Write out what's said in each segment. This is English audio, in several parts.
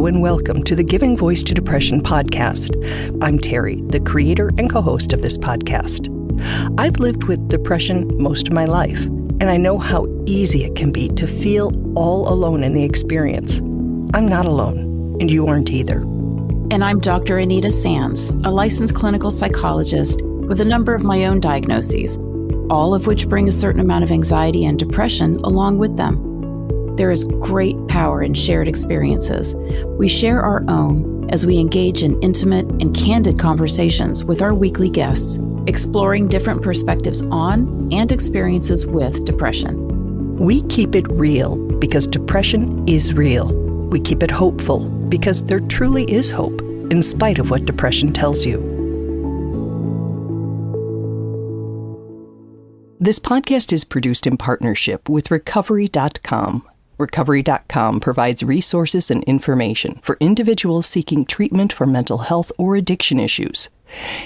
Hello and welcome to the Giving Voice to Depression podcast. I'm Terry, the creator and co-host of this podcast. I've lived with depression most of my life, and I know how easy it can be to feel all alone in the experience. I'm not alone, and you aren't either. And I'm Dr. Anita Sands, a licensed clinical psychologist with a number of my own diagnoses, all of which bring a certain amount of anxiety and depression along with them. There is great power in shared experiences. We share our own as we engage in intimate and candid conversations with our weekly guests, exploring different perspectives on and experiences with depression. We keep it real because depression is real. We keep it hopeful because there truly is hope, in spite of what depression tells you. This podcast is produced in partnership with Recovery.com. Recovery.com provides resources and information for individuals seeking treatment for mental health or addiction issues.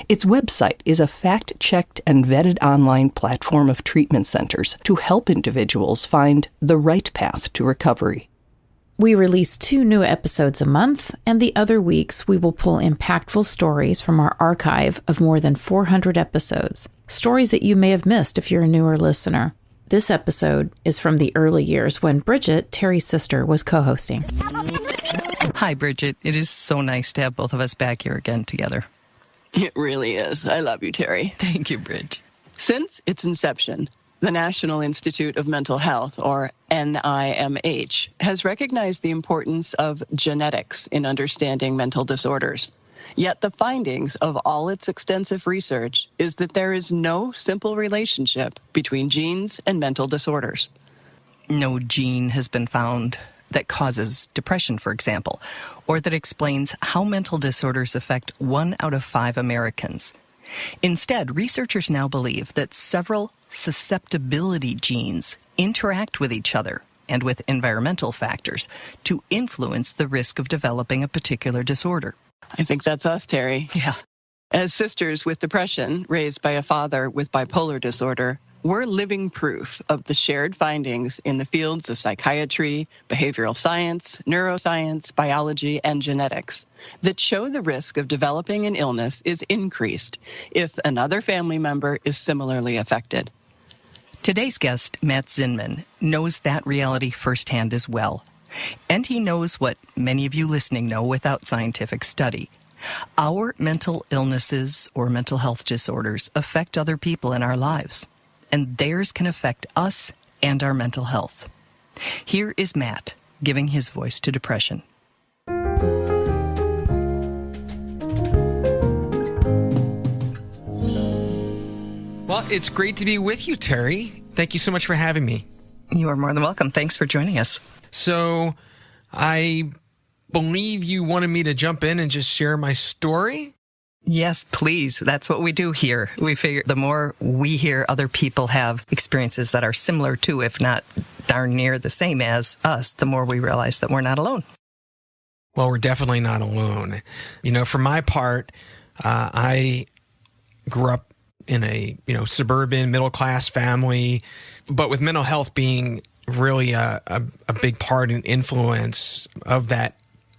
Its website is a fact-checked and vetted online platform of treatment centers to help individuals find the right path to recovery. We release 2 new episodes a month, and the other weeks we will pull impactful stories from our archive of more than 400 episodes, stories that you may have missed if you're a newer listener. This episode is from the early years when Bridget, Terry's sister, was co-hosting. Hi, Bridget. It is so nice to have both of us back here again together. It really is. I love you, Terry. Thank you, Bridget. Since its inception, the National Institute of Mental Health, or NIMH, has recognized the importance of genetics in understanding mental disorders. Yet the findings of all its extensive research is that there is no simple relationship between genes and mental disorders. No gene has been found that causes depression, for example, or that explains how mental disorders affect 1 out of 5 Americans. Instead, researchers now believe that several susceptibility genes interact with each other and with environmental factors to influence the risk of developing a particular disorder. I think that's us, Terry. Yeah. As sisters with depression, raised by a father with bipolar disorder, we're living proof of the shared findings in the fields of psychiatry, behavioral science, neuroscience, biology, and genetics that show the risk of developing an illness is increased if another family member is similarly affected. Today's guest, Matt Zinman, knows that reality firsthand as well. And he knows what many of you listening know without scientific study. Our mental illnesses or mental health disorders affect other people in our lives, and theirs can affect us and our mental health. Here is Matt giving his voice to depression. Well, it's great to be with you, Terry. Thank you so much for having me. You are more than welcome. Thanks for joining us. So, I believe you wanted me to jump in and just share my story? Yes, please. That's what we do here. We figure the more we hear other people have experiences that are similar to, if not darn near the same as us, the more we realize that we're not alone. Well, we're definitely not alone. You know, for my part, I grew up in a, suburban middle-class family, but with mental health being really a big part and influence of that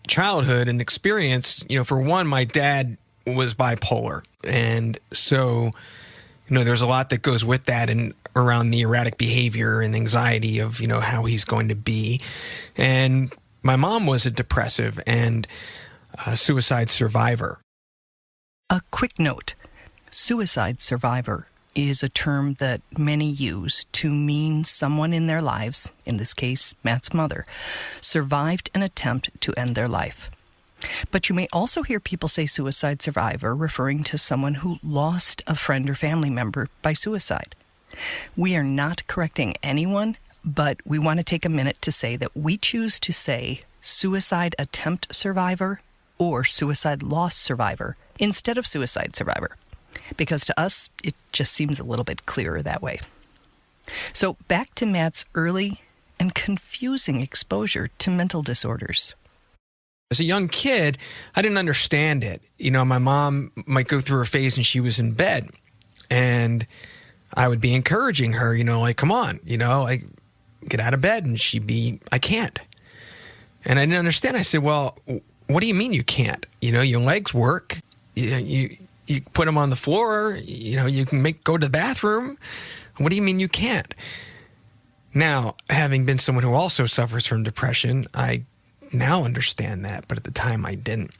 childhood and experience. For one, my dad was bipolar. And so, there's a lot that goes with that and around the erratic behavior and anxiety of, how he's going to be. And my mom was a depressive and a suicide survivor. A quick note, suicide survivor is a term that many use to mean someone in their lives, in this case, Matt's mother, survived an attempt to end their life. But you may also hear people say suicide survivor referring to someone who lost a friend or family member by suicide. We are not correcting anyone, but we want to take a minute to say that we choose to say suicide attempt survivor or suicide loss survivor instead of suicide survivor, because to us, it just seems a little bit clearer that way. So back to Matt's early and confusing exposure to mental disorders. As a young kid, I didn't understand it. My mom might go through a phase and she was in bed, and I would be encouraging her, come on, get out of bed. And she'd be, I can't. And I didn't understand. I said, well, what do you mean you can't? Your legs work. You put them on the floor. You can go to the bathroom. What do you mean you can't? Now, having been someone who also suffers from depression, I now understand that, but at the time I didn't.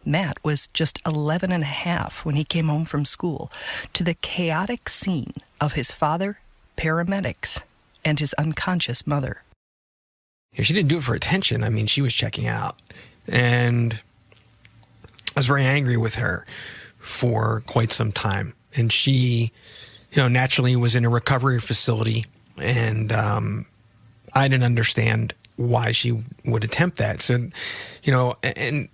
Matt was just 11 and a half when he came home from school to the chaotic scene of his father, paramedics, and his unconscious mother. She didn't do it for attention. I mean, she was checking out. And I was very angry with her for quite some time. And she, naturally was in a recovery facility. And I didn't understand why she would attempt that. So, and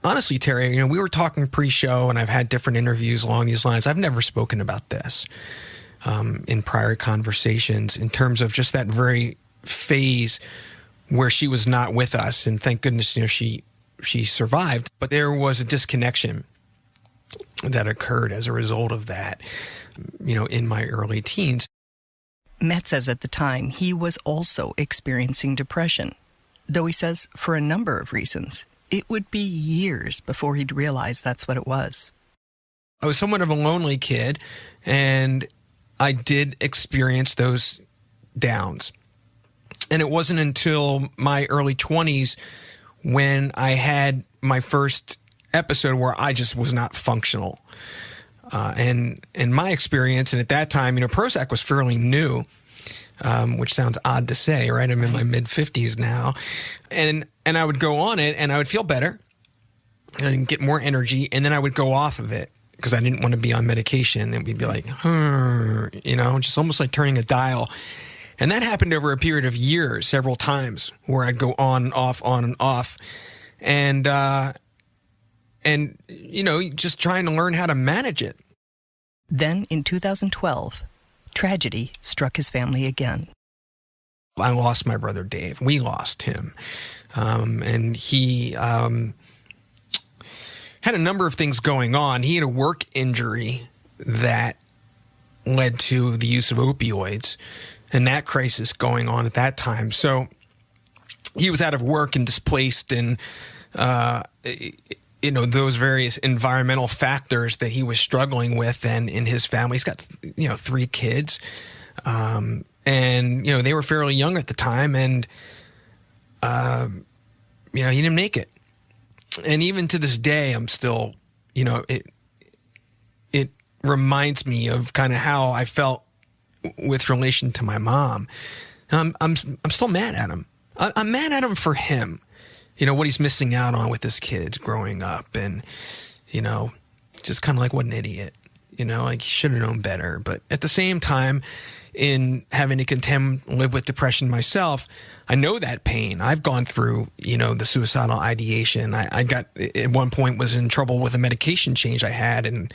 honestly, Terry, we were talking pre-show, and I've had different interviews along these lines. I've never spoken about this in prior conversations in terms of just that very phase where she was not with us. And thank goodness, she survived. But there was a disconnection that occurred as a result of that, in my early teens. Matt says at the time he was also experiencing depression, though he says for a number of reasons. It would be years before he'd realize that's what it was. I was somewhat of a lonely kid, and I did experience those downs. And it wasn't until my early 20s when I had my first episode where I just was not functional. And in my experience, and at that time, Prozac was fairly new, which sounds odd to say, right? I'm in my mid-50s now. And I would go on it, and I would feel better and get more energy, and then I would go off of it because I didn't want to be on medication. And we'd be like, just almost like turning a dial. And that happened over a period of years, several times, where I'd go on and off, on and off. And just trying to learn how to manage it. Then in 2012, tragedy struck his family again. I lost my brother Dave. We lost him. And he had a number of things going on. He had a work injury that led to the use of opioids, and that crisis going on at that time. So he was out of work and displaced, and those various environmental factors that he was struggling with. And in his family, he's got 3 kids, and they were fairly young at the time, and he didn't make it. And even to this day, I'm still, it reminds me of kind of how I felt with relation to my mom. I'm still mad at him. I'm mad at him for him. What he's missing out on with his kids growing up, and, just kind of like, what an idiot, like he should have known better. But at the same time, in having to live with depression myself, I know that pain. I've gone through, the suicidal ideation. I got, at one point, was in trouble with a medication change I had, and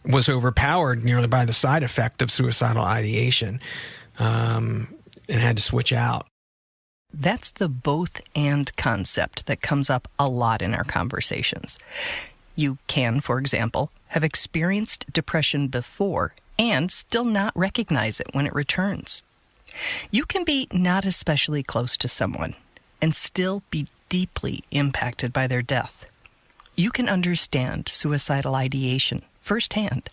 was overpowered nearly by the side effect of suicidal ideation, and had to switch out. That's the both and concept that comes up a lot in our conversations. You can, for example, have experienced depression before and still not recognize it when it returns. You can be not especially close to someone and still be deeply impacted by their death. You can understand suicidal ideation firsthand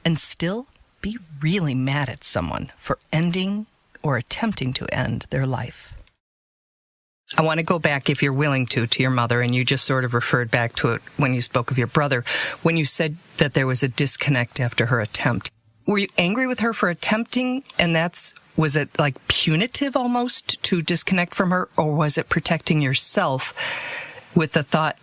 and still be really mad at someone for ending or attempting to end their life. I want to go back, if you're willing to your mother, and you just sort of referred back to it when you spoke of your brother, when you said that there was a disconnect after her attempt. Were you angry with her for attempting, and was it like punitive almost to disconnect from her, or was it protecting yourself with the thought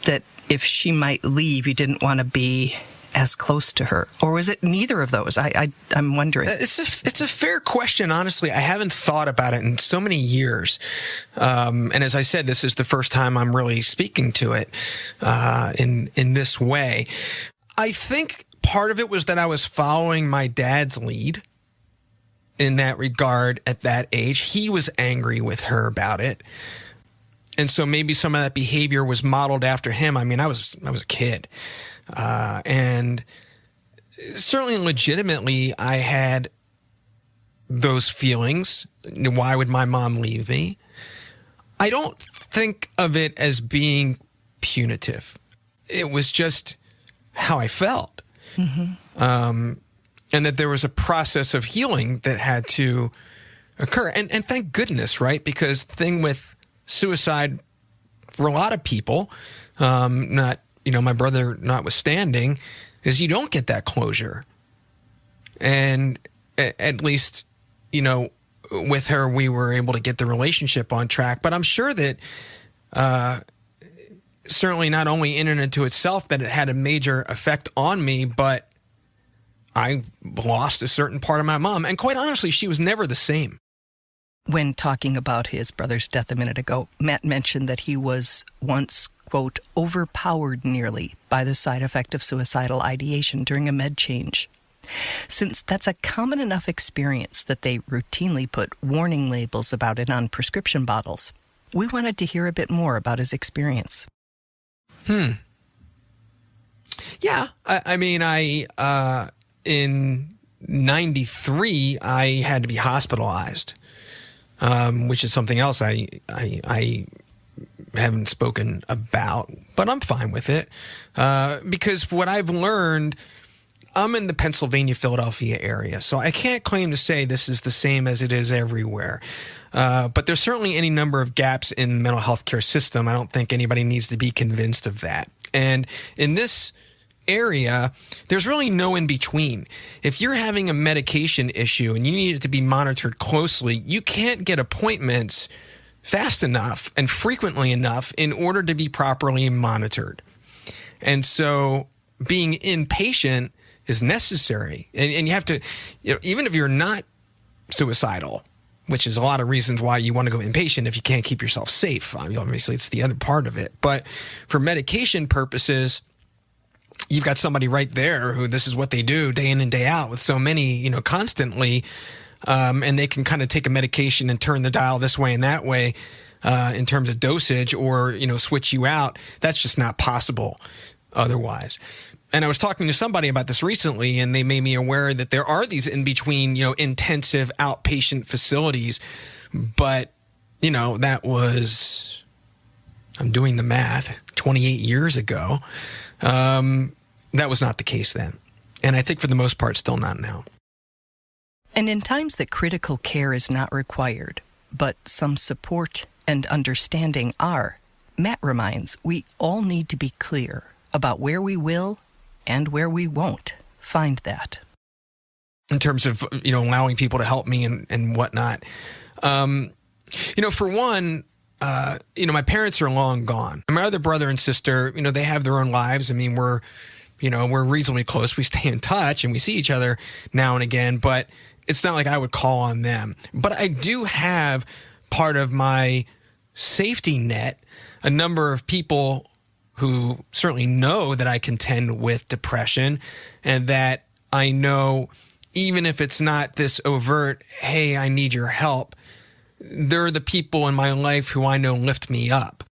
that if she might leave, you didn't want to be as close to her? Or was it neither of those? I'm wondering. It's a fair question, honestly. I haven't thought about it in so many years. And as I said, this is the first time I'm really speaking to it in this way. I think part of it was that I was following my dad's lead in that regard at that age. He was angry with her about it. And so maybe some of that behavior was modeled after him. I mean, I was a kid. And certainly legitimately, I had those feelings. Why would my mom leave me? I don't think of it as being punitive. It was just how I felt. And that there was a process of healing that had to occur. And thank goodness, right? Because the thing with suicide for a lot of people, not, my brother notwithstanding, is you don't get that closure. And at least, with her, we were able to get the relationship on track. But I'm sure that certainly not only in and into itself that it had a major effect on me, but I lost a certain part of my mom. And quite honestly, she was never the same. When talking about his brother's death a minute ago, Matt mentioned that he was once, quote, overpowered nearly by the side effect of suicidal ideation during a med change. Since that's a common enough experience that they routinely put warning labels about it on prescription bottles, we wanted to hear a bit more about his experience. Yeah. In 93, I had to be hospitalized, which is something else I haven't spoken about, but I'm fine with it. Because what I've learned, I'm in the Pennsylvania, Philadelphia area, so I can't claim to say this is the same as it is everywhere. But there's certainly any number of gaps in the mental health care system. I don't think anybody needs to be convinced of that. And in this area, there's really no in between. If you're having a medication issue and you need it to be monitored closely, you can't get appointments fast enough and frequently enough in order to be properly monitored. And so being inpatient is necessary. And you have to, even if you're not suicidal, which is a lot of reasons why you want to go inpatient if you can't keep yourself safe. Obviously, it's the other part of it. But for medication purposes, you've got somebody right there who this is what they do day in and day out with so many, constantly. And they can kind of take a medication and turn the dial this way and that way in terms of dosage or, switch you out. That's just not possible otherwise. And I was talking to somebody about this recently, and they made me aware that there are these in-between, intensive outpatient facilities. But, that was, I'm doing the math, 28 years ago. That was not the case then. And I think for the most part, still not now. And in times that critical care is not required, but some support and understanding are, Matt reminds we all need to be clear about where we will and where we won't find that. In terms of, allowing people to help me and whatnot. For one, my parents are long gone. My other brother and sister, they have their own lives. We're reasonably close. We stay in touch and we see each other now and again, but it's not like I would call on them. But I do have part of my safety net, a number of people who certainly know that I contend with depression and that I know, even if it's not this overt, hey, I need your help, they're the people in my life who I know lift me up.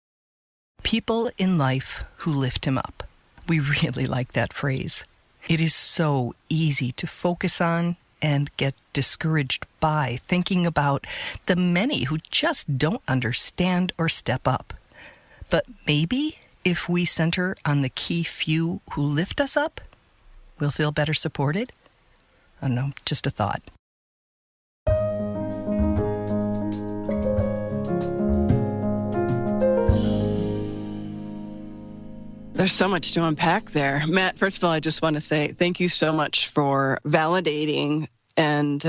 People in life who lift him up. We really like that phrase. It is so easy to focus on and get discouraged by thinking about the many who just don't understand or step up. But maybe if we center on the key few who lift us up, we'll feel better supported? I don't know, just a thought. There's so much to unpack there. Matt, first of all, I just want to say thank you so much for validating and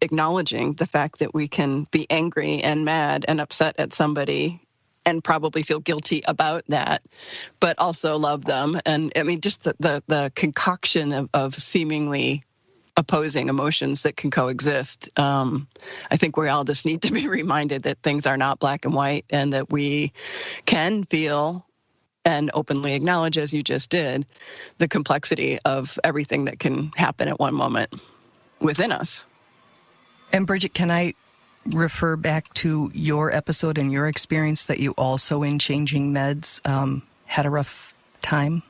acknowledging the fact that we can be angry and mad and upset at somebody and probably feel guilty about that, but also love them. And just the concoction of seemingly opposing emotions that can coexist. I think we all just need to be reminded that things are not black and white and that we can feel and openly acknowledge, as you just did, the complexity of everything that can happen at one moment within us. And Bridget, can I refer back to your episode and your experience that you also in changing meds had a rough time?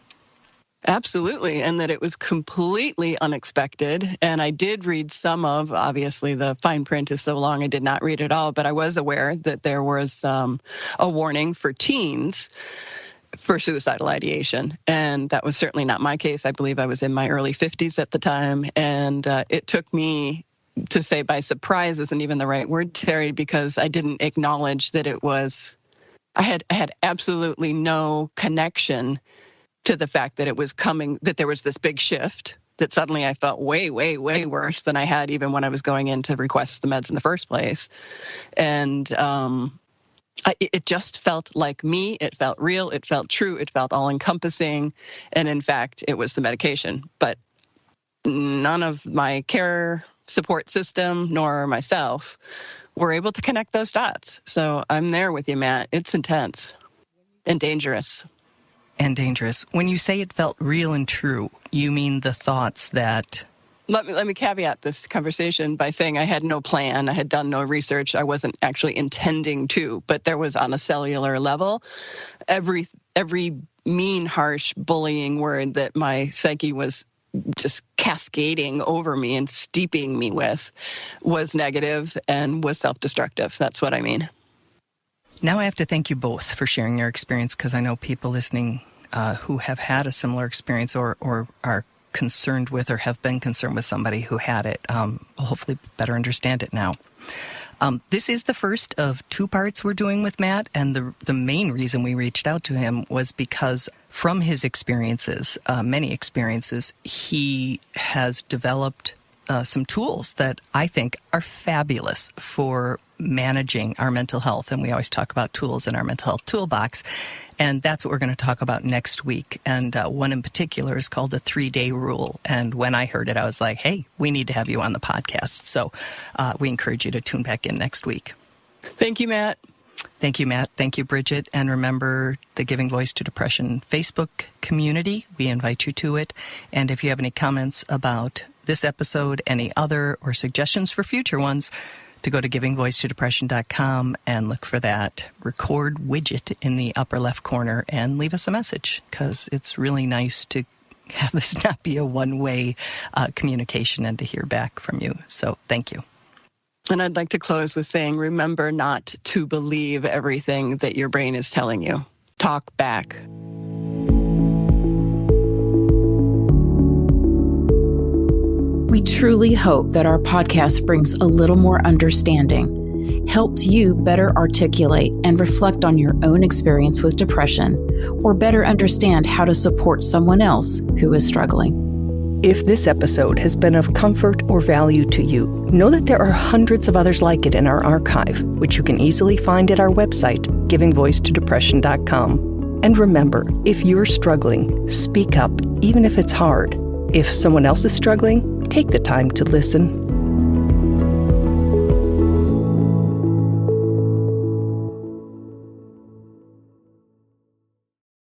Absolutely. And that it was completely unexpected. And I did read some of, obviously the fine print is so long, I did not read it all, but I was aware that there was a warning for teens for suicidal ideation. And that was certainly not my case. I believe I was in my early 50s at the time. And it took me, to say by surprise isn't even the right word, Terry, because I didn't acknowledge that it was, I had absolutely no connection to the fact that it was coming, that there was this big shift, that suddenly I felt way, way, way worse than I had even when I was going in to request the meds in the first place. And it just felt like me. It felt real. It felt true. It felt all-encompassing. And in fact, it was the medication. But none of my care support system nor myself were able to connect those dots. So I'm there with you, Matt. It's intense and dangerous. And dangerous. When you say it felt real and true, you mean the thoughts that... Let me caveat this conversation by saying I had no plan. I had done no research. I wasn't actually intending to, but there was on a cellular level, every mean, harsh, bullying word that my psyche was just cascading over me and steeping me with was negative and was self-destructive. That's what I mean. Now I have to thank you both for sharing your experience, because I know people listening who have had a similar experience or are concerned with or have been concerned with somebody who had it will hopefully better understand it now. This is the first of two parts we're doing with Matt, and the main reason we reached out to him was because from his experiences, many experiences, he has developed some tools that I think are fabulous for managing our mental health. And we always talk about tools in our mental health toolbox. And that's what we're going to talk about next week. And one in particular is called the 3-day rule. And when I heard it, I was like, hey, we need to have you on the podcast. So we encourage you to tune back in next week. Thank you, Matt. Thank you, Matt. Thank you, Bridget. And remember the Giving Voice to Depression Facebook community. We invite you to it. And if you have any comments about this episode, any other, or suggestions for future ones, to go to givingvoicetodepression.com and look for that record widget in the upper left corner and leave us a message, because it's really nice to have this not be a one-way communication and to hear back from you. So thank you. And I'd like to close with saying, remember not to believe everything that your brain is telling you. Talk back. We truly hope that our podcast brings a little more understanding, helps you better articulate and reflect on your own experience with depression, or better understand how to support someone else who is struggling. If this episode has been of comfort or value to you, know that there are hundreds of others like it in our archive, which you can easily find at our website, givingvoicetodepression.com. And remember, if you're struggling, speak up, even if it's hard. If someone else is struggling, take the time to listen.